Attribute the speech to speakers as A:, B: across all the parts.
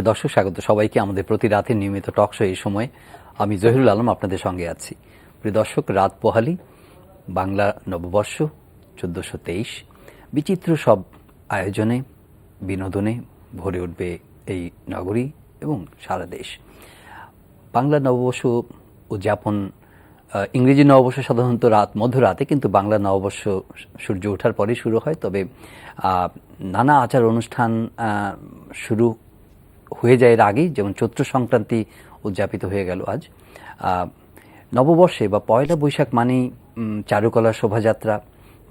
A: প্রিয় দর্শক, স্বাগত সবাইকে আমাদের প্রতি রাতের নিয়মিত টক শো। এই সময় আমি জহিরুল আলম আপনাদের সঙ্গে আছি। প্রিয় দর্শক, রাত পোহালি, বাংলা নববর্ষ 1423, বিচিত্র সব আয়োজনে বিনোদনে ভরে উঠবে এই নগরী এবং সারা দেশ। বাংলা নববর্ষ উদযাপন, ইংরেজি নববর্ষ সাধারণত মধ্যরাতে, কিন্তু বাংলা নববর্ষ সূর্য ওঠার পরেই শুরু হয়। তবে নানা আচার অনুষ্ঠান শুরু হয়ে যায় এর আগেই, যেমন চৈত্র সংক্রান্তি উদযাপিত হয়ে গেল আজ। নববর্ষে বা পয়লা বৈশাখ মানেই চারুকলা শোভাযাত্রা,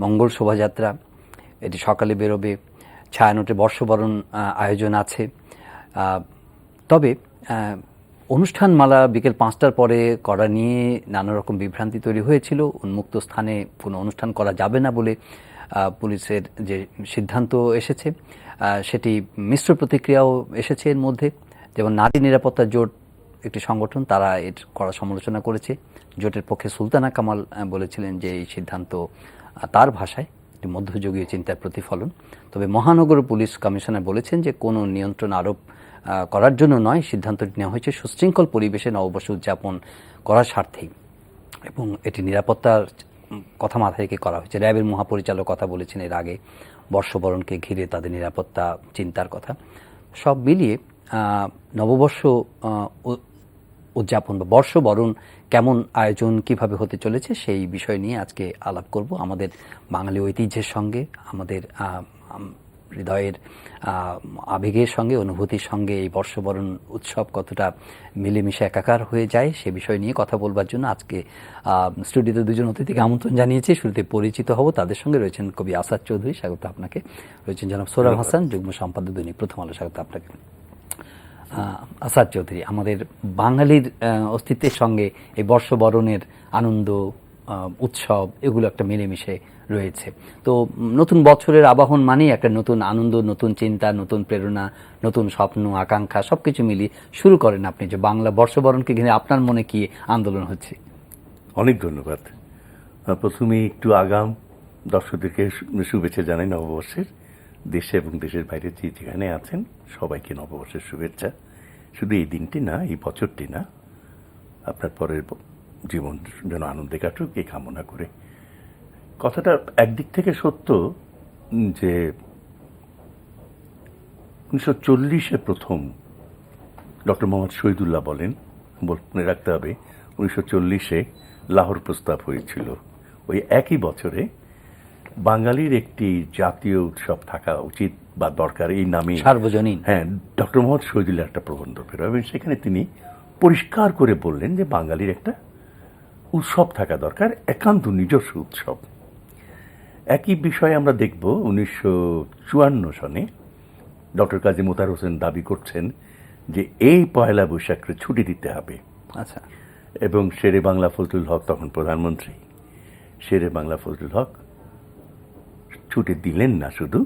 A: মঙ্গল শোভাযাত্রা, এটি সকালে বেরোবে। ছায়ানটে বর্ষবরণ আয়োজন আছে। তবে অনুষ্ঠানমালা বিকেল 5টার পরে করা নিয়ে নানা রকম বিভ্রান্তি তৈরি হয়েছিল। উন্মুক্ত স্থানে কোনো অনুষ্ঠান করা যাবে না বলে পুলিশের যে সিদ্ধান্ত এসেছে, সেটি মিশ্র প্রতিক্রিয়াও এসেছে এর মধ্যে। যেমন নারী নিরাপত্তা জোট একটি সংগঠন, তারা এর কড়া সমালোচনা করেছে। জোটের পক্ষে সুলতানা কামাল বলেছিলেন যে এই সিদ্ধান্ত তার ভাষায় মধ্যযুগীয় চিন্তার প্রতিফলন। তবে মহানগর পুলিশ কমিশনার বলেছেন যে কোনো নিয়ন্ত্রণ আরোপ করার জন্য নয়, সিদ্ধান্তটি নেওয়া হয়েছে সুশৃঙ্খল পরিবেশে নববর্ষ উদযাপন করার স্বার্থেই, এবং এটি নিরাপত্তার কথা মাথায় রেখে করা হয়েছে। র্যাবের মহাপরিচালক কথা বলেছেন এর আগে বর্ষবরণকে ঘিরে তাদের নিরাপত্তা চিন্তার কথা। সব মিলিয়ে নববর্ষ উদযাপন বা বর্ষবরণ কেমন আয়োজন, কিভাবে হতে চলেছে, সেই বিষয় নিয়ে আজকে আলাপ করব। আমাদের বাঙালি ঐতিহ্যের সঙ্গে, আমাদের হৃদয়ের আবেগের সঙ্গে, অনুভূতির সঙ্গে এই বর্ষবরণ উৎসব কতটা মিলেমিশে একাকার হয়ে যায় সে বিষয় নিয়ে কথা বলবার জন্য আজকে স্টুডিওতে দুজন অতিথিকে আমন্ত্রণ জানিয়েছি। শুরুতে পরিচিত হব। তাদের সঙ্গে রয়েছেন কবি আসাদ চৌধুরী, স্বাগত আপনাকে। রয়েছেন জনাব সোহরাব হাসান, যুগ্ম সম্পাদক দৈনিক প্রথম আলো, স্বাগত আপনাকে। আসাদ চৌধুরী, আমাদের বাঙালির অস্তিত্বের সঙ্গে এই বর্ষবরণের আনন্দ, উৎসব, এগুলো একটা মিলেমিশে রয়েছে। তো নতুন বছরের আবাহন মানেই একটা নতুন আনন্দ, নতুন চিন্তা, নতুন প্রেরণা, নতুন স্বপ্ন, আকাঙ্ক্ষা, সবকিছু মিলিয়ে শুরু করেন আপনি। যে বাংলা বর্ষবরণকে ঘিরে আপনার মনে কি আন্দোলন হচ্ছে?
B: অনেক ধন্যবাদ। প্রথমে একটু আগাম দর্শকদেরকে শুভেচ্ছা জানাই নববর্ষের। দেশে এবং দেশের বাইরে যে যেখানে আছেন সবাইকে নববর্ষের শুভেচ্ছা। শুধু এই দিনটি না, এই বছরটি না, আপনার পরের জীবন যেন আনন্দে কাটুক এই কামনা করে। কথাটা একদিক থেকে সত্য যে 1940-এ প্রথম ডক্টর মোহাম্মদ শহীদুল্লাহ বলেন, মনে রাখতে হবে 1940-এ লাহোর প্রস্তাব হয়েছিল। ওই একই বছরে বাঙালির একটি জাতীয় উৎসব থাকা উচিত বা দরকার, এই নামে
A: সার্বজনীন,
B: হ্যাঁ, ডক্টর মোহাম্মদ শহীদুল্লাহ একটা প্রবন্ধ বেরোয় এবং সেখানে তিনি পরিষ্কার করে বললেন যে বাঙালির একটা উৎসব থাকা দরকার, একান্ত নিজস্ব উৎসব। একই বিষয়ে আমরা দেখব 1954 সনে ডক্টর কাজী মোতার হোসেন দাবি করছেন যে এই পয়লা বৈশাখকে ছুটি দিতে হবে।
A: আচ্ছা।
B: এবং শেরে বাংলা ফজলুল হক তখন প্রধানমন্ত্রী, শেরে বাংলা ফজলুল হক ছুটি দিলেন না, শুধু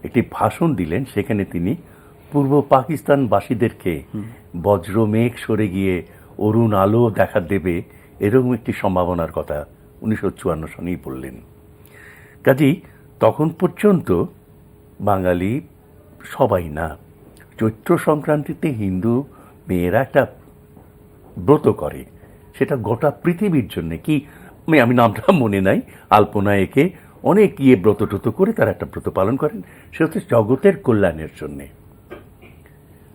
B: একটি ভাষণ দিলেন। সেখানে তিনি পূর্ব পাকিস্তানবাসীদেরকে বজ্রমেঘ সরে গিয়ে অরুণ আলো দেখা দেবে এরকম একটি সম্ভাবনার কথা 1954 সনেই বললেন। কাজেই তখন পর্যন্ত বাঙালি সবাই না, চৈত্র সংক্রান্তিতে হিন্দু মেয়েরা একটা ব্রত করে, সেটা গোটা পৃথিবীর জন্য কি, আমি নামটা মনে নাই, আলপনা এঁকে অনেক ব্রত ট্রত করে তারা একটা ব্রত পালন করেন। সে হচ্ছে জগতের কল্যাণের জন্যে।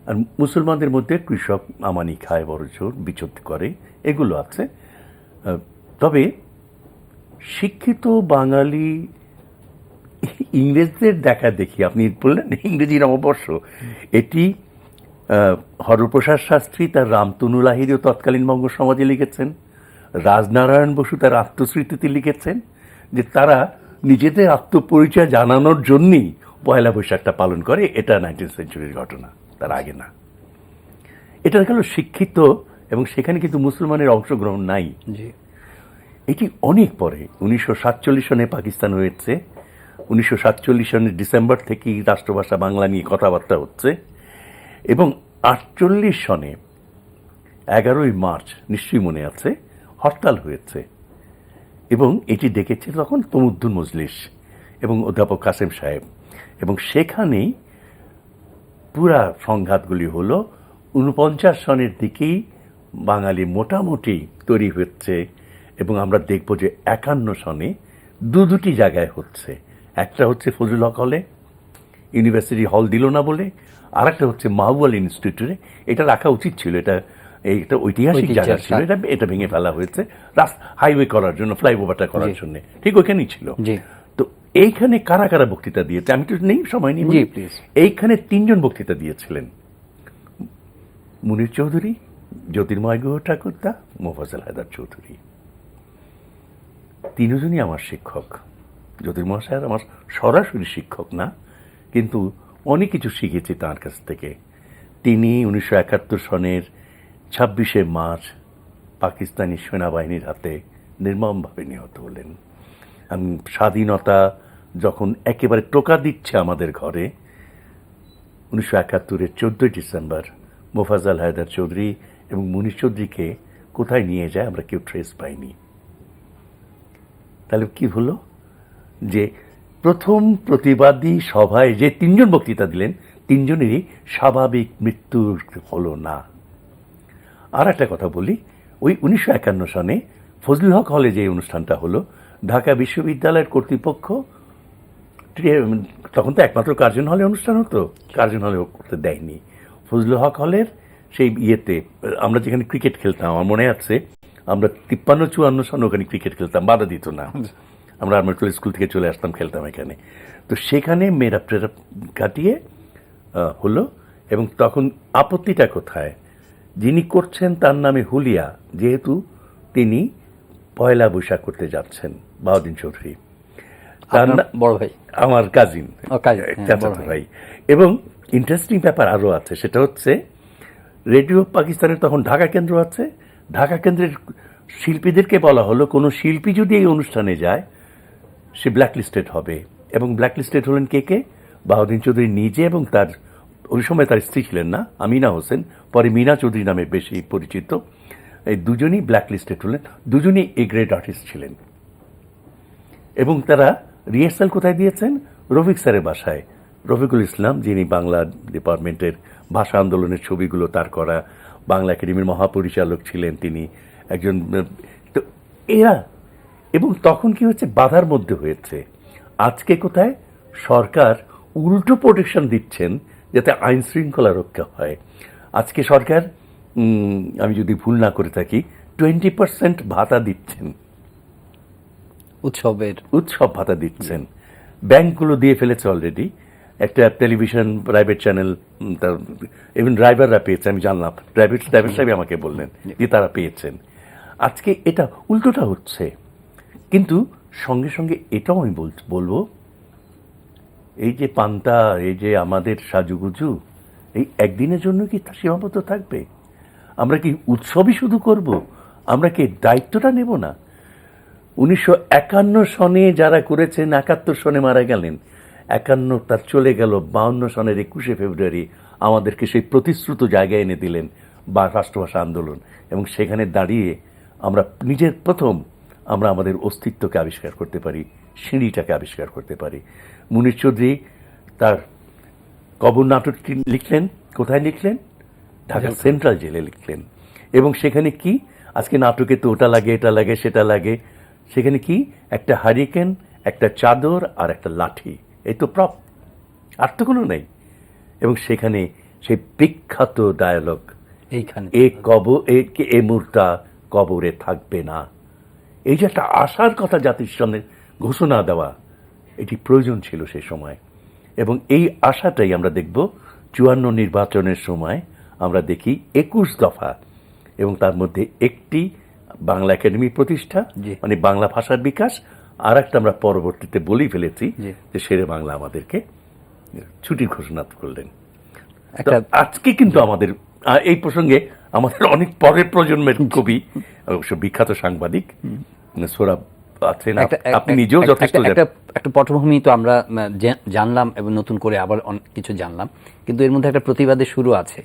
B: আর মুসলমানদের মধ্যে কৃষক আমানি খায়, বড় জোর বিচোদ করে, এগুলো আছে। তবে শিক্ষিত বাঙালি ইংরেজদের দেখা দেখি, আপনি বললেন ইংরেজি নববর্ষ, এটি হরপ্রসাদ শাস্ত্রী তার রামতনু লাহিড়ী তৎকালীন বঙ্গ সমাজে লিখেছেন, রাজনারায়ণ বসু তার আত্মস্মৃতিতে লিখেছেন যে তারা নিজেদের আত্মপরিচয় জানানোর জন্যই পয়লা বৈশাখটা পালন করে। এটা 19th সেঞ্চুরির ঘটনা, তার আগে না। এটা গেল শিক্ষিত, এবং সেখানে কিন্তু মুসলমানের অংশগ্রহণ নাই। এটি অনেক পরে 1947 সনে পাকিস্তান হয়েছে। 1947 সনের ডিসেম্বর থেকেই রাষ্ট্রভাষা বাংলা নিয়ে কথাবার্তা হচ্ছে, এবং 48 সনে 11ই মার্চ নিশ্চয়ই মনে আছে, হরতাল হয়েছে। এবং এটি ডেকেছে তখন তমুদ্দুন মজলিস এবং অধ্যাপক কাসেম সাহেব, এবং সেখানেই পুরা সংঘাতগুলি হলো 49 সনের দিকেই বাঙালি মোটামুটি তৈরি হচ্ছে, এবং আমরা দেখব যে 51 সনে দুটি জায়গায় হচ্ছে। একটা হচ্ছে ফজলুল হক হলে, ইউনিভার্সিটি হল দিল না বলে, আর একটা হচ্ছে মাহবুব ইনস্টিটিউটে। এটা রাখা উচিত ছিল, এটা ঐতিহাসিক জায়গা ছিল, এটা ভেঙে ফেলা হয়েছে হাইওয়ে করার জন্য, ফ্লাইওভারটা করার জন্য, ঠিক ওইখানেই ছিল। তো এইখানে কারা কারা বক্তৃতা দিয়েছে, আমি তো নেই, সময় নেই, এইখানে 3 জন বক্তৃতা দিয়েছিলেন: মুনীর চৌধুরী, জ্যোতির্ময় গুহ ঠাকুরদা, মোফাজ্জল হায়দার চৌধুরী। 3 জনই আমার শিক্ষক। জ্যোতির্ময় সাহেব আমার সরাসরি শিক্ষক না, কিন্তু অনেক কিছু শিখেছি তার কাছ থেকে। তিনি 1971 সনের 26শে মার্চ পাকিস্তানি সেনাবাহিনীর হাতে নির্মমভাবে নিহত হলেন। স্বাধীনতা যখন একেবারে টোকা দিচ্ছে আমাদের ঘরে, 1971-এর 14 ডিসেম্বর মোফাজ্জল হায়দার চৌধুরী এবং মুনীর চৌধুরীকে কোথায় নিয়ে যায় আমরা কেউ ট্রেস পাইনি। তাহলে কি হলো যে প্রথম প্রতিবাদী সভায় যে 3 জন বক্তৃতা দিলেন, 3 জনেরই স্বাভাবিক মৃত্যু হলো না। আর একটা কথা বলি, ওই 1951 সনে ফজলুল হক হলে যে অনুষ্ঠানটা হলো, ঢাকা বিশ্ববিদ্যালয়ের কর্তৃপক্ষ, তখন তো একমাত্র কার্জন হলে অনুষ্ঠান হতো, কার্জন হলে করতে দেয়নি। ফজলুল হক হলের সেই ইয়েতে আমরা যেখানে ক্রিকেট খেলতাম, আমার মনে আছে আমরা 53-54 সনে ওখানে ক্রিকেট খেলতাম, বাধা দিত না। আমরা আর্মারকুল স্কুল থেকে চলে আসতাম, খেলতাম এখানে। তো সেখানে মেয়েরা প্রেরা কাটিয়ে হলো, এবং তখন আপত্তিটা কোথায়, যিনি করছেন তার নামে হুলিয়া, যেহেতু তিনি পয়লা বৈশাখ করতে যাচ্ছেন, বাউদ্দিন চৌধুরী, তার
A: বড় ভাই,
B: আমার কাজিন, চাচাতো ভাই। এবং ইন্টারেস্টিং ব্যাপার আরও আছে, সেটা হচ্ছে রেডিও পাকিস্তানের তখন ঢাকা কেন্দ্র আছে, ঢাকা কেন্দ্রের শিল্পীদেরকে বলা হলো কোনো শিল্পী যদি এই অনুষ্ঠানে যায় সে ব্ল্যাকলিস্টেড হবে। এবং ব্ল্যাকলিস্টেড হলেন কে? বাউদ্দিন চৌধুরী নিজে, এবং তার ওই সময় তার স্ত্রী ছিলেন না, আমিনা হোসেন, পরে মিনা চৌধুরী নামে বেশি পরিচিত। এই দুজনই ব্ল্যাকলিস্টেড হলেন, দুজনই এ গ্রেড আর্টিস্ট ছিলেন। এবং তারা রিহার্সাল কোথায় দিয়েছেন? রফিক স্যারের বাসায়। রফিকুল ইসলাম, যিনি বাংলা ডিপার্টমেন্টের ভাষা আন্দোলনের ছবিগুলো তার করা, বাংলা একাডেমির মহাপরিচালক ছিলেন তিনি একজন। তো এরা, এবং তখন কি হচ্ছে, বাধার মধ্যে হয়েছে। আজকে কোথায় সরকার উল্টো প্রোটেকশন দিচ্ছেন যাতে আইন শৃঙ্খলা রক্ষা হয়। আজকে সরকার, আমি যদি ভুল না করে থাকি, 20% ভাতা দিচ্ছেন, উৎসব ভাতা দিচ্ছেন। ব্যাংকগুলো দিয়ে ফেলেছে অলরেডি। একটা টেলিভিশন প্রাইভেট চ্যানেল, ইভেন ড্রাইভাররা পেয়েছে, আমি জানলাম, ড্রাইভার সাহেব আমাকে বললেন যে তারা পেয়েছেন। আজকে এটা উল্টোটা হচ্ছে। কিন্তু সঙ্গে সঙ্গে এটাও আমি বলবো, এই যে পান্তা, এই যে আমাদের সাজুগুজু, এই একদিনের জন্য কি সীমাবদ্ধ থাকবে? আমরা কি উৎসবই শুধু করব? আমরা কি দায়িত্বটা নেব না? 1951 সনে যারা করেছেন, 71 সনে মারা গেলেন, 51 তার চলে গেল, 52 সনের 21শে ফেব্রুয়ারি আমাদেরকে সেই প্রতিশ্রুত জায়গায় এনে দিলেন বা রাষ্ট্রভাষা আন্দোলন। এবং সেখানে দাঁড়িয়ে আমরা নিজের প্রথম আমরা আমাদের অস্তিত্বকে আবিষ্কার করতে পারি, সিঁড়িটাকে আবিষ্কার করতে পারি। মুনীর চৌধুরী তার কবর নাটকটি লিখলেন, কোথায় লিখলেন? ঢাকা সেন্ট্রাল জেলে লিখলেন। এবং সেখানে কি, আজকে নাটকে তো ওটা লাগে, এটা লাগে, সেটা লাগে, সেখানে কি, একটা হারিকেন, একটা চাদর আর একটা লাঠি, এই তো প্রপ, আর তো কোনো নেই। এবং সেখানে সেই বিখ্যাত ডায়ালগ, এইখানে এ মুহূর্তা কবরে থাকবে না, এই যে একটা আশার কথা জাতির সামনে ঘোষণা দেওয়া, এটি প্রয়োজন ছিল সেই সময়। এবং এই আশাটাই আমরা দেখব 54 নির্বাচনের সময়, আমরা দেখি 21 দফা, এবং তার মধ্যে একটি বাংলা একাডেমি প্রতিষ্ঠা, মানে বাংলা ভাষার বিকাশ, আর একটা আমরা পরবর্তীতে বলেই ফেলেছি যে শেরে বাংলা আমাদেরকে ছুটির ঘোষণা করলেন। আজকে কিন্তু আমাদের এই প্রসঙ্গে আমাদের অনেক পরের প্রজন্মের কবি, অবশ্য বিখ্যাত সাংবাদিক সোহরাব আছেন, আপনি নিজেও যথেষ্ট
A: একটা পটভূমি তো আমরা জানলাম, এবং নতুন করে আবার অনেক কিছু জানলাম। কিন্তু এর মধ্যে একটা প্রতিবাদের শুরু আছে,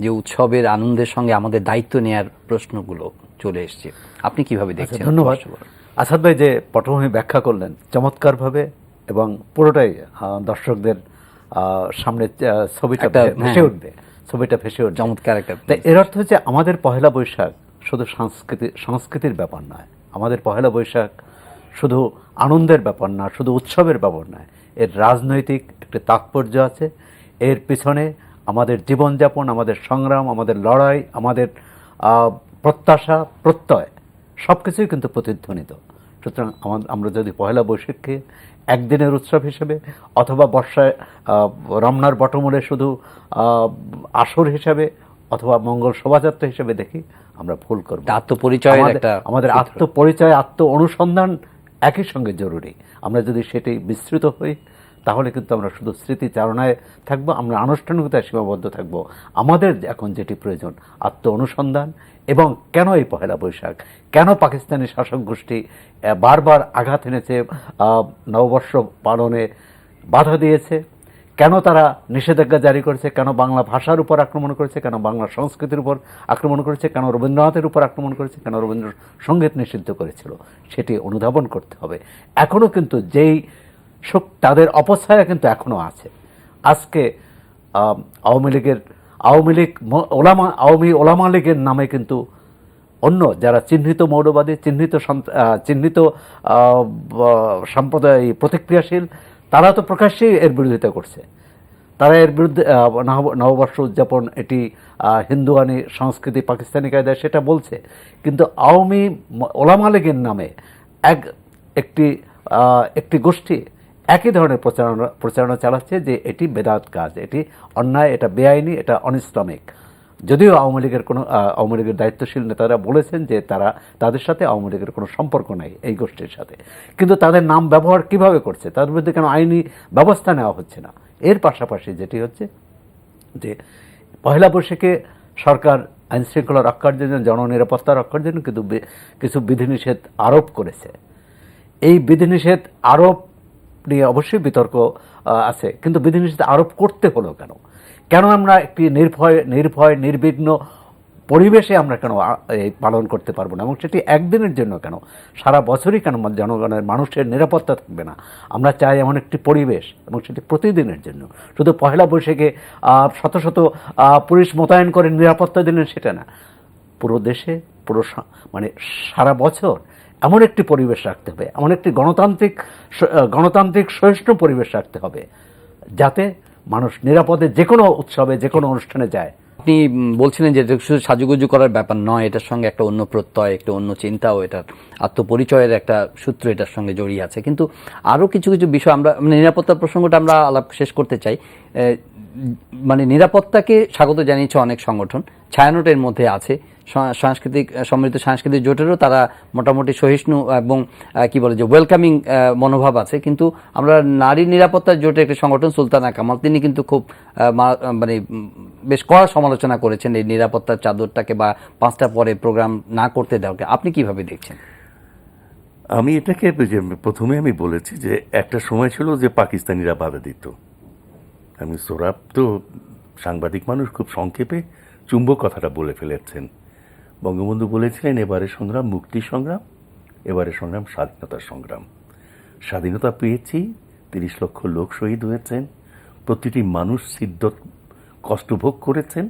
A: যে উৎসবের আনন্দের সঙ্গে আমাদের দায়িত্ব নেয়ার প্রশ্নগুলো চলে এসছে। আপনি কিভাবে দেখছেন?
C: ধন্যবাদ আসাদ ভাই, যে পটভূমি ব্যাখ্যা করলেন চমৎকারভাবে, এবং পুরোটাই দর্শকদের সামনে ছবিটা
A: একটা,
C: ভেসে
A: হ্যাঁ।
C: উঠবে, ছবিটা ভেসে উঠবে।
A: চমৎকার একটা
C: তাই এর অর্থ হচ্ছে আমাদের পহেলা বৈশাখ শুধু সংস্কৃতির ব্যাপার নয়, আমাদের পহেলা বৈশাখ শুধু আনন্দের ব্যাপার না, শুধু উৎসবের ব্যাপার নয়, এর রাজনৈতিক একটি তাৎপর্য আছে। এর পিছনে আমাদের জীবনযাপন, আমাদের সংগ্রাম, আমাদের লড়াই, আমাদের প্রত্যাশা, প্রত্যয় সব কিছুই কিন্তু প্রতিধ্বনিত। সুতরাং আমরা যদি পহেলা বৈশাখকে একদিনের উৎসব হিসেবে অথবা বর্ষায় রমনার বটমূলে শুধু আসর হিসেবে অথবা মঙ্গল শোভাযাত্রা হিসেবে দেখি, আমরা ভুল করব।
A: আত্মপরিচয়ের একটা
C: আমাদের আত্মপরিচয়, আত্ম অনুসন্ধান একই সঙ্গে জরুরি। আমরা যদি সেটি বিস্তৃত হই তাহলে কিন্তু আমরা শুধু স্মৃতিচারণায় থাকবো, আমরা আনুষ্ঠানিকতায় সীমাবদ্ধ থাকবো। আমাদের এখন যেটি প্রয়োজন আত্ম অনুসন্ধান। এবং কেন এই পহেলা বৈশাখ, কেন পাকিস্তানি শাসক গোষ্ঠী বারবার আঘাত এনেছে, নববর্ষ পালনে বাধা দিয়েছে, কেন তারা নিষেধাজ্ঞা জারি করেছে, কেন বাংলা ভাষার উপর আক্রমণ করেছে, কেন বাংলা সংস্কৃতির উপর আক্রমণ করেছে, কেন রবীন্দ্রনাথের উপর আক্রমণ করেছে, কেন রবীন্দ্রসঙ্গীত নিষিদ্ধ করেছিল, সেটি অনুধাবন করতে হবে। এখনও কিন্তু যেই তাদের অপছায়া কিন্তু এখনও আছে। আজকে আওয়ামী ওলামা লীগের নামে কিন্তু অন্য যারা চিহ্নিত মৌলবাদী, চিহ্নিত সম্প্রদায় প্রতিক্রিয়াশীল, তারা তো প্রকাশ্যেই এর বিরোধিতা করছে। তারা এর বিরুদ্ধে নববর্ষ উদযাপন এটি হিন্দুয়ানি সংস্কৃতি, পাকিস্তানি কায়দায় সেটা বলছে। কিন্তু ওলামা লীগের নামে একটি গোষ্ঠী একই ধরনের প্রচারণা চালাচ্ছে যে এটি বেদাত কাজ, এটি অন্যায়, এটা বেআইনি, এটা অনিসলামিক। যদিও আওয়ামী লীগের দায়িত্বশীল নেতারা বলেছেন যে তাদের সাথে আওয়ামী লীগের কোনো সম্পর্ক নাই এই গোষ্ঠীর সাথে, কিন্তু তাদের নাম ব্যবহার কিভাবে করছে, তাদের বিরুদ্ধে কেন আইনি ব্যবস্থা নেওয়া হচ্ছে না? এর পাশাপাশি যেটি হচ্ছে যে পহেলা বৈশাখে সরকার আইনশৃঙ্খলা রক্ষার জন্য, জননিরাপত্তা রক্ষার জন্য কিন্তু কিছু বিধিনিষেধ আরোপ করেছে। এই বিধিনিষেধ আরোপ নিয়ে অবশ্যই বিতর্ক আছে, কিন্তু বিধিনিষেধ আরোপ করতে হলো কেন? কেন আমরা একটি নির্ভয় নির্বিঘ্ন পরিবেশে আমরা কেন পালন করতে পারবো না? এবং সেটি একদিনের জন্য কেন, সারা বছরই কেন জনগণের, মানুষের নিরাপত্তা থাকবে না? আমরা চাই এমন একটি পরিবেশ, এবং সেটি প্রতিদিনের জন্য। শুধু পহেলা বৈশাখে শত শত পুলিশ মোতায়েন করে নিরাপত্তা দিলেন সেটা না, পুরো দেশে মানে সারা বছর এমন একটি পরিবেশ রাখতে হবে, এমন একটি গণতান্ত্রিক সহিষ্ণু পরিবেশ রাখতে হবে যাতে মানুষ নিরাপদে যে কোনো উৎসবে, যে কোনো অনুষ্ঠানে যায়।
A: আপনি বলছিলেন যে শুধু সাজুগুজু করার ব্যাপার নয়, এটার সঙ্গে একটা অন্য প্রত্যয়, একটা অন্য চিন্তাও, এটার আত্মপরিচয়ের একটা সূত্র এটার সঙ্গে জড়িয়ে আছে। কিন্তু আরও কিছু কিছু বিষয় আমরা, নিরাপত্তার প্রসঙ্গটা আমরা আলাপ শেষ করতে চাই। মানে নিরাপত্তাকে স্বাগত জানিয়েছে অনেক সংগঠন, ছায়ানটের মধ্যে আছে, সমৃদ্ধ সাংস্কৃতিক জোটেরও তারা মোটামুটি সহিষ্ণু এবং কি বলে যে ওয়েলকামিং মনোভাব আছে। কিন্তু আমরা নারী নিরাপত্তার জোটের একটি সংগঠন সুলতানা কামাল, তিনি কিন্তু খুব মানে বেশ কড়া সমালোচনা করেছেন এই নিরাপত্তার চাদরটাকে বা 5টা পরে প্রোগ্রাম না করতে দেওয়াকে। আপনি কিভাবে দেখছেন?
B: আমি এটাকে প্রথমে আমি বলেছি যে একটা সময় ছিল যে পাকিস্তানিরা বাধা দিত। সোহরাব তো সাংবাদিক মানুষ, খুব সংক্ষেপে চুম্বক কথাটা বলে ফেলেছেন। বঙ্গবন্ধু বলেছিলেন এবারের সংগ্রাম মুক্তির সংগ্রাম, এবারের সংগ্রাম স্বাধীনতার সংগ্রাম। স্বাধীনতা পেয়েছি, 30 লক্ষ লোক শহীদ হয়েছেন, প্রতিটি মানুষ সিদ্ধত কষ্ট ভোগ করেছেন,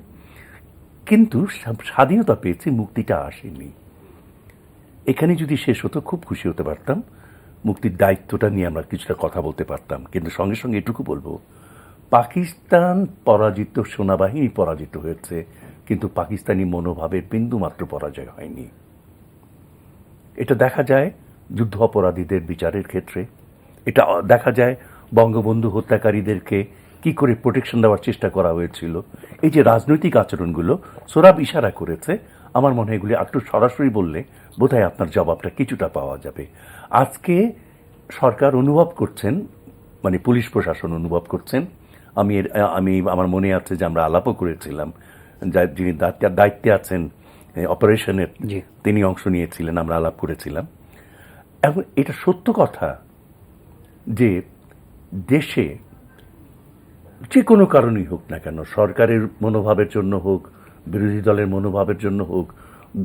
B: কিন্তু স্বাধীনতা পেয়েছি, মুক্তিটা আসেনি। এখানে যদি শেষ হতো খুব খুশি হতে পারতাম, মুক্তির দায়িত্বটা নিয়ে আমরা কিছুটা কথা বলতে পারতাম। কিন্তু সঙ্গে সঙ্গে এটুকু বলবো, পাকিস্তান পরাজিত, সেনাবাহিনী পরাজিত হয়েছে, কিন্তু পাকিস্তানি মনোভাবের বিন্দুমাত্র পরাজয় হয়নি। এটা দেখা যায় যুদ্ধ অপরাধীদের বিচারের ক্ষেত্রে, এটা দেখা যায় বঙ্গবন্ধু হত্যাকারীদেরকে কি করে প্রোটেকশন দেওয়ার চেষ্টা করা হয়েছিল। এই যে রাজনৈতিক আচরণগুলো সোহরাব ইশারা করেছে, আমার মনে হয় এগুলি একটু সরাসরি বললে বোধহয় আপনার জবাবটা কিছুটা পাওয়া যাবে। আজকে সরকার অনুভব করছেন, মানে পুলিশ প্রশাসন অনুভব করছেন, আমার মনে আছে যে আমরা আলাপও করেছিলাম, যিনি দায়িত্বে আছেন অপারেশনের, তিনি অংশ নিয়েছিলেন, আমরা আলাপ করেছিলাম। এবং এটা সত্য কথা যে দেশে যে কোনো কারণেই হোক না কেন, সরকারের মনোভাবের জন্য হোক, বিরোধী দলের মনোভাবের জন্য হোক,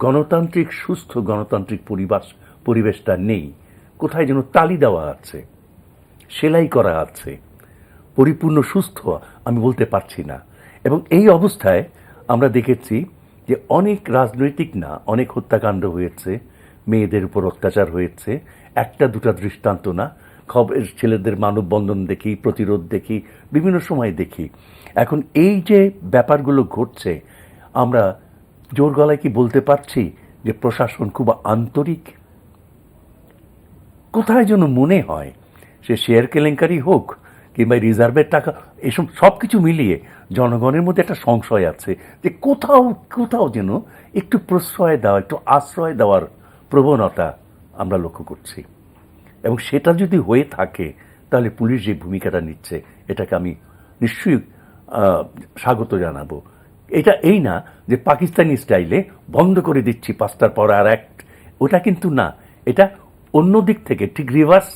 B: গণতান্ত্রিক সুস্থ গণতান্ত্রিক পরিবেশটা নেই। কোথায় যেন তালি দেওয়া আছে, সেলাই করা আছে, পরিপূর্ণ সুস্থ আমি বলতে পারছি না। এবং এই অবস্থায় আমরা দেখেছি যে অনেক রাজনৈতিক না, অনেক হত্যাকাণ্ড হয়েছে, মেয়েদের উপর অত্যাচার হয়েছে, একটা দুটা দৃষ্টান্ত না, খবর ছেলেদের মানববন্ধন দেখি, প্রতিরোধ দেখি, বিভিন্ন সময় দেখি। এখন এই যে ব্যাপারগুলো ঘটছে, আমরা জোর গলায় কি বলতে পারছি যে প্রশাসন খুব আন্তরিক? কোথায় যেন মনে হয় সে শেয়ার কেলেঙ্কারি হোক কিংবা রিজার্ভের টাকা, এসব সব কিছু মিলিয়ে জনগণের মধ্যে একটা সংশয় আছে যে কোথাও কোথাও যেন একটু প্রশ্রয় দেওয়া, একটু আশ্রয় দেওয়ার প্রবণতা আমরা লক্ষ্য করছি। এবং সেটা যদি হয়ে থাকে তাহলে পুলিশ যে ভূমিকাটা নিচ্ছে এটাকে আমি নিশ্চয়ই স্বাগত জানাবো। এটা এই না যে পাকিস্তানি স্টাইলে বন্ধ করে দিচ্ছি 5টার পর আর এক, ওটা কিন্তু না, এটা অন্য দিক থেকে ঠিক রিভার্স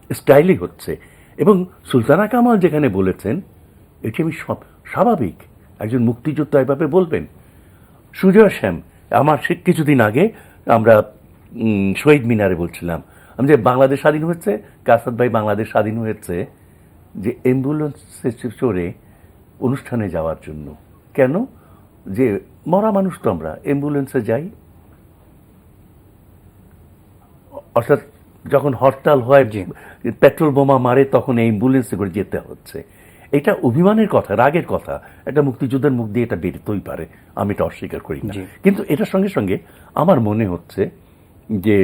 B: স্টাইলই হচ্ছে। এবং সুলতানা কামাল যেখানে বলেছেন এটি আমি স্বাভাবিক, একজন মুক্তিযোদ্ধা এভাবে বলবেন। সুজয় শ্যাম, আমার কিছুদিন আগে আমরা শহীদ মিনারে বলছিলাম, আমি যে বাংলাদেশ স্বাধীন হয়েছে, কাসাদ ভাই বাংলাদেশ স্বাধীন হয়েছে যে অ্যাম্বুলেন্সে চড়ে অনুষ্ঠানে যাওয়ার জন্য। কেন? যে মরা মানুষ তো আমরা, অ্যাম্বুলেন্সে যাই। অর্থাৎ যখন হরতাল হয়, পেট্রোল বোমা মারে, তখন অ্যাম্বুলেন্সে করে যেতে হচ্ছে। এটা অভিমানের কথা, রাগের কথা, একটা মুক্তিযোদ্ধার মুখ দিয়ে এটা বেরোতেই পারে, আমি এটা অস্বীকার করি না। কিন্তু এটার সঙ্গে সঙ্গে আমার মনে হচ্ছে যে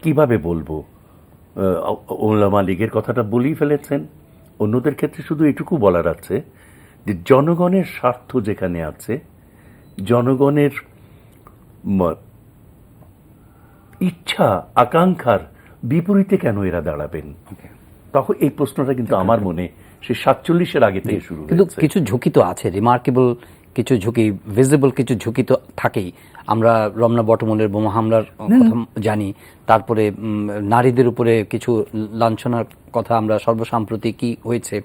B: কিভাবে বলবো, ওলামা লীগের কথাটা বলেই ফেলেছেন, অন্যদের ক্ষেত্রে শুধু এটুকু বলার আছে যে জনগণের স্বার্থ যেখানে আছে, জনগণের ইচ্ছা আকাঙ্ক্ষার বিপরীতে কেন এরা দাঁড়াবেন? তখন এই প্রশ্নটা কিন্তু আমার মনে সে 47-এর আগে থেকে শুরু হয়েছে।
A: কিন্তু কিছু ঝুঁকি তো আছে, রিমার্কেবল কিছু ঝুঁকি, ভিজিবল কিছু ঝুঁকি তো থাকেই। আমরা রমনা বটমূলের বোমা হামলার কথা জানি, তারপরে নারীদের উপরে কিছু লাঞ্ছনার কথা আমরা সর্বসাম্প্রতিকই হয়েছে।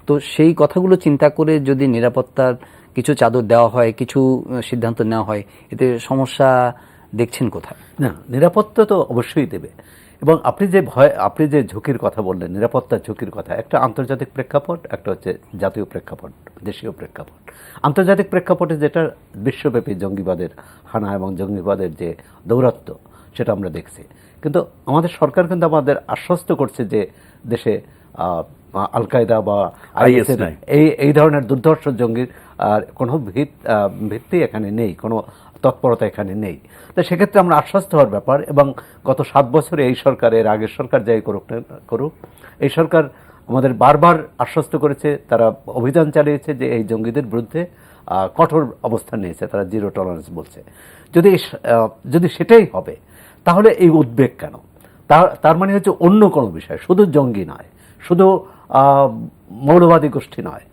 A: তো সেই কথাগুলো চিন্তা করে যদি নিরাপত্তার কিছু চাদর দেওয়া হয়, কিছু সিদ্ধান্ত নেওয়া হয়, এতে সমস্যা দেখছেন কোথায়?
C: না, নিরাপত্তা তো অবশ্যই দেবে। এবং আপনি যে ঝুঁকির কথা বললেন, নিরাপত্তার ঝুঁকির কথা, একটা আন্তর্জাতিক প্রেক্ষাপট, একটা হচ্ছে জাতীয় প্রেক্ষাপট, দেশীয় প্রেক্ষাপট। আন্তর্জাতিক প্রেক্ষাপটে যেটা বিশ্বব্যাপী জঙ্গিবাদের হানা এবং জঙ্গিবাদের যে দৌরাত্ম্য, সেটা আমরা দেখছি। কিন্তু আমাদের সরকার কিন্তু আমাদের আশ্বস্ত করছে যে দেশে আল কায়দা বা আইএস এই ধরনের দুর্ধর্ষ জঙ্গির কোনো ভিত্তি এখানে নেই, কোনো তৎপরতা এখানে নেই। তো সেক্ষেত্রে আমরা আশ্বস্ত হওয়ার ব্যাপার। এবং গত 7 বছরে এই সরকারের, আগের সরকার যাই করুক, এই সরকার আমাদের বারবার আশ্বস্ত করেছে, তারা অভিযান চালিয়েছে যে এই জঙ্গিদের বিরুদ্ধে কঠোর অবস্থান নিয়েছে, তারা জিরো টলারেন্স বলছে। যদি সেটাই হবে তাহলে এই উদ্বেগ কেন? তার মানে হচ্ছে অন্য কোনো বিষয়, শুধু জঙ্গি নয়, শুধু মৌলবাদী গোষ্ঠী নয়,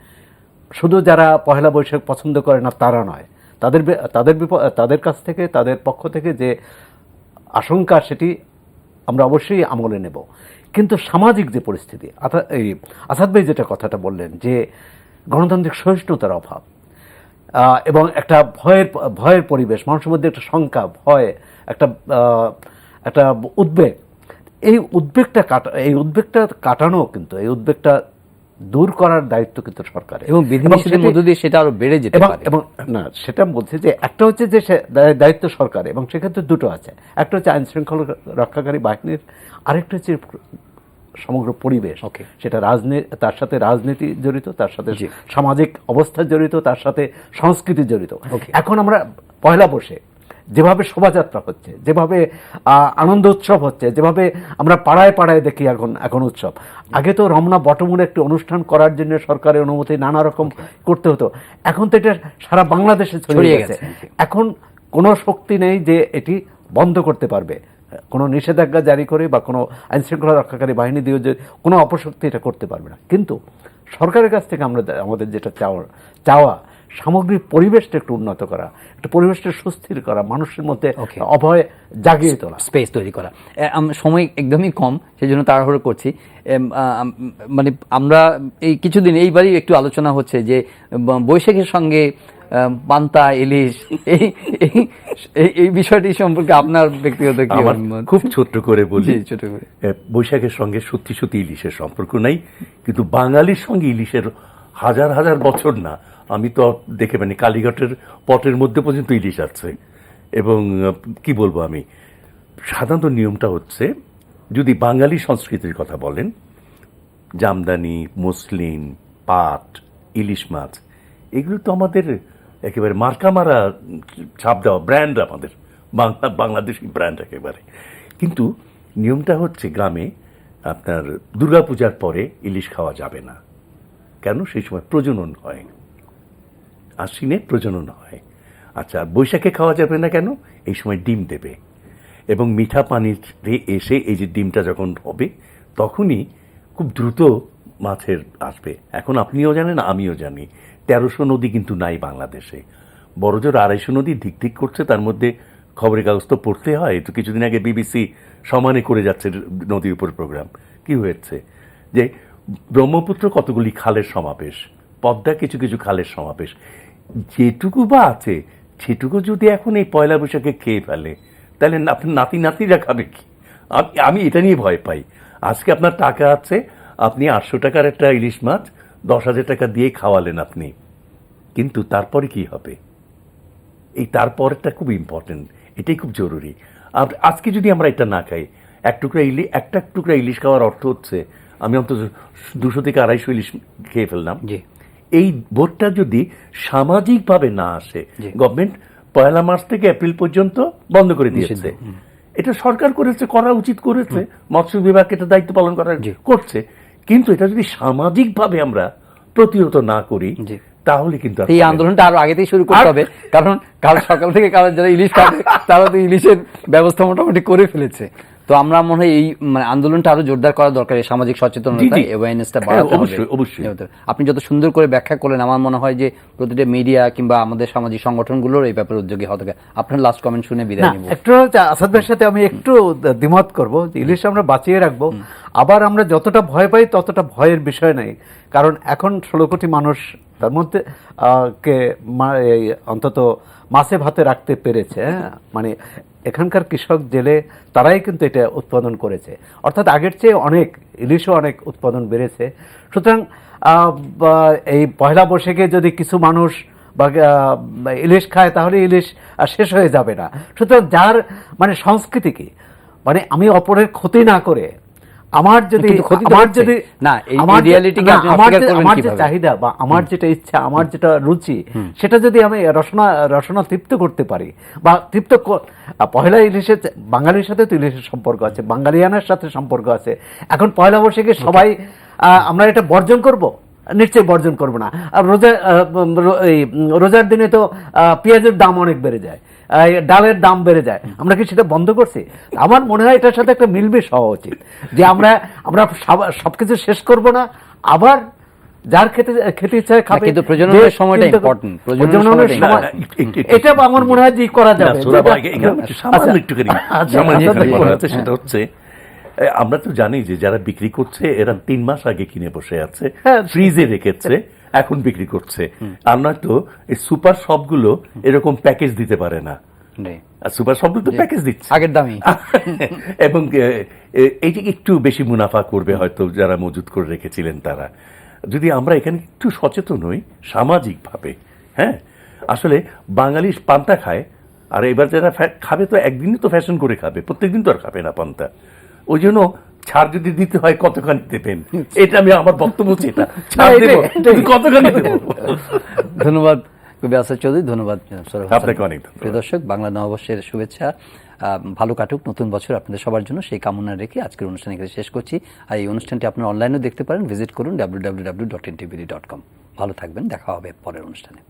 C: শুধু যারা পহেলা বৈশাখ পছন্দ করে না তারা নয়, তাদের কাছ থেকে, তাদের পক্ষ থেকে যে আশঙ্কা, সেটি আমরা অবশ্যই আমলে নেব। কিন্তু সামাজিক যে পরিস্থিতি, আসাদ ভাই যেটা কথাটা বললেন যে গণতান্ত্রিক সহিষ্ণুতার অভাব এবং একটা ভয়ের পরিবেশ, মানুষের মধ্যে একটা শঙ্কা, ভয়, একটা উদ্বেগ, এই উদ্বেগটা কাটানো, কিন্তু এই উদ্বেগটা দূর করার দায়িত্ব কিন্তু সরকারের।
A: এবং বিধিনিষেধের মধ্য দিয়ে সেটা আরো বেড়ে যেতে পারে।
C: এবং না, সেটা বলছে যে একটা হচ্ছে যে দায়িত্ব সরকার, এবং সেক্ষেত্রে দুটো আছে, একটা হচ্ছে আইন শৃঙ্খলা রক্ষাকারী বাহিনীর, আরেকটা হচ্ছে সমগ্র পরিবেশ। সেটা তার সাথে রাজনীতি জড়িত, তার সাথে সামাজিক অবস্থা জড়িত, তার সাথে সংস্কৃতি জড়িত। এখন আমরা পয়লা বসে যেভাবে শোভাযাত্রা হচ্ছে, যেভাবে আনন্দ উৎসব হচ্ছে, যেভাবে আমরা পাড়ায় পাড়ায় দেখি এখন উৎসব, আগে তো রমনা বটমূলে একটি অনুষ্ঠান করার জন্য সরকারের অনুমতি নানা রকম করতে হতো, এখন তো এটা সারা বাংলাদেশে ছড়িয়ে গেছে। এখন কোনো শক্তি নেই যে এটি বন্ধ করতে পারবে, কোনো নিষেধাজ্ঞা জারি করে বা কোনো আইনশৃঙ্খলা রক্ষাকারী বাহিনী দিয়ে যে কোনো অপশক্তি এটা করতে পারবে না। কিন্তু সরকারের কাছ থেকে আমাদের যেটা চাওয়া সামগ্রিক পরিবেশটা একটু উন্নত করা, একটা পরিবেশটা সুস্থির করা, মানুষের মধ্যে অভয় জাগিয়ে তোলা,
A: স্পেস তৈরি করা। সময় একদমই কম, সেই জন্য তাড়াহুড়ো করছি। মানে আমরা এই কিছুদিন এইবারই একটু আলোচনা হচ্ছে যে বৈশাখের সঙ্গে পান্তা, ইলিশ, এই এই- এই- এই বিষয়টি সম্পর্কে আপনার ব্যক্তিগত কি
B: আমার
A: অভিমত?
B: খুব ছোট্ট করে বলি,
A: জি, ছোট করে।
B: বৈশাখের সঙ্গে সত্যি সত্যি ইলিশের সম্পর্ক নাই, কিন্তু বাঙালির সঙ্গে ইলিশের হাজার হাজার বছর না, আমি তো দেখে মানে কালীঘাটের পটের মধ্যে পর্যন্ত ইলিশ আছে। এবং কি বলবো আমি, সাধারণত নিয়মটা হচ্ছে, যদি বাঙালি সংস্কৃতির কথা বলেন, জামদানি, মসলিন, পাট, ইলিশ মাছ, এগুলো তো আমাদের একেবারে মার্কা মারা ছাপ দেওয়া ব্র্যান্ড, আমাদের বাংলাদেশি ব্র্যান্ড একেবারে। কিন্তু নিয়মটা হচ্ছে, গ্রামে আপনার দুর্গাপূজার পরে ইলিশ খাওয়া যাবে না। কেন? সেই সময় প্রজনন হয়, আশ্বিনে প্রজনন হয়। আচ্ছা, বৈশাখে খাওয়া যাবে না কেন? এই সময় ডিম দেবে, এবং মিঠা পানিতে এসে এই যে ডিমটা যখন হবে, তখনই খুব দ্রুত মাছের আসবে। এখন আপনিও জানেন, আমিও জানি, 1300 নদী কিন্তু নাই বাংলাদেশে। বড়জোর 250 নদী ধিক ধিক করছে। তার মধ্যে খবরের কাগজ তো পড়তে হয়। তো কিছুদিন আগে বিবিসি সমানে করে যাচ্ছে নদীর উপর প্রোগ্রাম। কি হয়েছে যে ব্রহ্মপুত্র কতগুলি খালের সমাবেশ, পদ্মা কিছু কিছু খালের সমাবেশ, যেটুকু বা আছে সেটুকু যদি এখন এই পয়লা বৈশাখে খেয়ে ফেলে, তাহলে আপনার নাতি নাতিরা খাবে কি? আমি এটা নিয়ে ভয় পাই। আজকে আপনার টাকা আছে, আপনি 800 টাকার একটা ইলিশ মাছ 10,000 টাকা দিয়ে খাওয়ালেন আপনি, কিন্তু তারপরে কি হবে? এই তারপরটা খুব ইম্পর্টেন্ট, এটাই খুব জরুরি। আজকে যদি আমরা এটা না খাই, একটা টুকরা ইলিশ খাওয়ার অর্থ হচ্ছে আমি অন্তত 200 থেকে 250 ইলিশ খেয়ে ফেললাম।
A: জি,
B: এই বোর্ডটা যদি সামাজিকভাবে না আসে,
A: জি।
B: গভর্নমেন্ট 1 মার্চ থেকে এপ্রিল পর্যন্ত বন্ধ করে দিয়েছে, এটা সরকার করেছে, করা উচিত করেছে, মৎস্য বিভাগ এটা দায়িত্ব পালন
A: জি।
B: করছে, কিন্তু এটা যদি সামাজিকভাবে আমরা প্রতিহত না করি,
A: জি।
B: তাহলে কিন্তু আর
A: এই
B: চলে না।
A: আন্দোলনটা আরো আগে থেকে শুরু করতে হবে, কারণ কাল সকাল থেকে কাল যারা ইলিশ খাবে তারা তো ইলিশের ব্যবস্থা মোটামুটি করে ফেলেছে। তো আমরা মনে হয় এই মানে আন্দোলনটা আরো জোরদার করা দরকার, এই সামাজিক সচেতনতা,
B: জি, জি।
A: অ্যাওয়ারনেসটা
B: হ্যাঁ,
A: বাড়াতে হবে।
B: অবশ্যই, অবশ্যই।
A: আপনি যত সুন্দর করে ব্যাখ্যা করলেন, আমার মনে হয় যে প্রতিটা মিডিয়া কিংবা আমাদের সামাজিক সংগঠনগুলোর এই ব্যাপারে উদ্যোগী হতে হবে। আপনার লাস্ট কমেন্ট শুনে বিদায়
C: না,
A: নিব।
C: একটু আসাদ ভাইয়ের সাথে আমি একটু দ্বিমত করব যে ইলিশ আমরা বাঁচিয়ে রাখবো, আবার আমরা যতটা ভয় পাই ততটা ভয়ের বিষয় নেই। কারণ এখন 16 কোটি মানুষ, তার মধ্যে এই অন্তত মাছে ভাতে রাখতে পেরেছে। হ্যাঁ, মানে এখানকার কৃষক জেলে তারাই কিন্তু এটা উৎপাদন করেছে, অর্থাৎ আগের চেয়ে অনেক ইলিশও অনেক উৎপাদন বেড়েছে। সুতরাং এই পয়লা বৈশাখে যদি কিছু মানুষ বা ইলিশ খায়, তাহলে ইলিশ শেষ হয়ে যাবে না। সুতরাং যার মানে সংস্কৃতি কি, মানে আমি অপরের ক্ষতি না করে আমার যদি
A: কিন্তু ক্ষতি তো
C: আমার
A: হচ্ছে।
C: যদি
A: না, এই
C: আমার যে-
A: রিয়ালিটিকে
C: না,
A: আপনি
C: আমার
A: অস্বীকার
C: যে-
A: করবেন
C: আমার যে
A: কিভাবে?
C: চাহিদা বা আমার যেটা ইচ্ছা, আমার যেটা রুচি, সেটা যদি আমি রসনা তৃপ্ত করতে পারি বা পয়লা ইলিশের বাঙালির সাথে তো ইলিশের সম্পর্ক আছে, বাঙালিয়ানার সাথে সম্পর্ক আছে। এখন পয়লা বৈশাখে সবাই আমরা এটা বর্জন করব? নিশ্চয়ই বর্জন করব না। আর রোজার দিনে তো পেঁয়াজের দাম অনেক বেড়ে যায়, ডালের দাম বেড়ে যায়, আমরা কি সেটা বন্ধ করছি? আমার মনে হয় এটার সাথে একটা মিলমিশ হওয়া উচিত, যে আমরা সবকিছু শেষ করব না, আবার যার খেতে ইচ্ছা হয় খাবে।
A: কিন্তু প্রজননের সময়টা
C: চিন্তা
A: important,
C: প্রজননের
A: প্রজননের
C: সময়
A: সময়টা
C: এটা আমার মনে হয় যে করা
B: না,
C: যাবে।
B: সোহরাব ভাই, এখানে সামান্য একটুখানি
C: আচ্ছা,
B: সামান্য
C: আচ্ছা,
B: একটুখানি
C: বলুন।
B: কথা আছে, সেটা হচ্ছে আমরা তো জানি যে যারা বিক্রি করছে এরা 3 মাস আগে কিনে বসে আছে,
C: হ্যাঁ।
B: ফ্রিজে রেখেছে, এখন বিক্রি করছে। আমরা তো এই সুপার শপগুলো এরকম প্যাকেজ দিতে পারে না,
A: জি।
B: আর সুপার শপগুলো তো প্যাকেজ দিচ্ছে
A: আগের দামই।
B: এবং এইটি একটু বেশি মুনাফা করবে হয়তো যারা মজুত করে রেখেছিলেন তারা। যদি আমরা এখানে একটু সচেতন হই সামাজিকভাবে, হ্যাঁ, আসলে বাঙালি পান্তা খায়, আর এবার যারা খাবে তো একদিনই তো ফ্যাশন করে খাবে, প্রত্যেকদিন তো আর খাবে না পান্তা। ওই জন্য ছাড় যদি দিতে হয় কতখানি দেবেন, এটা আমি আমার বক্তব্য হচ্ছে, এটা ছাড় দেব, কিন্তু কতখানি দেব।
A: ধন্যবাদ কবি আসাদ চৌধুরী, ধন্যবাদ সৌরভ হাসান।
B: আপনাকে অনেক ধন্যবাদ।
A: প্রিয় দর্শক, বাংলা নববর্ষের শুভেচ্ছা, ভালো কাটুক নতুন বছর আপনাদের সবার জন্য, সেই কামনা রেখে আজকের অনুষ্ঠান এখানে শেষ করছি। আর এই অনুষ্ঠানটি আপনারা অনলাইনেও দেখতে পারেন, ভিজিট করুন www.ntv.com। ভালো থাকবেন, দেখা হবে পরের অনুষ্ঠানে।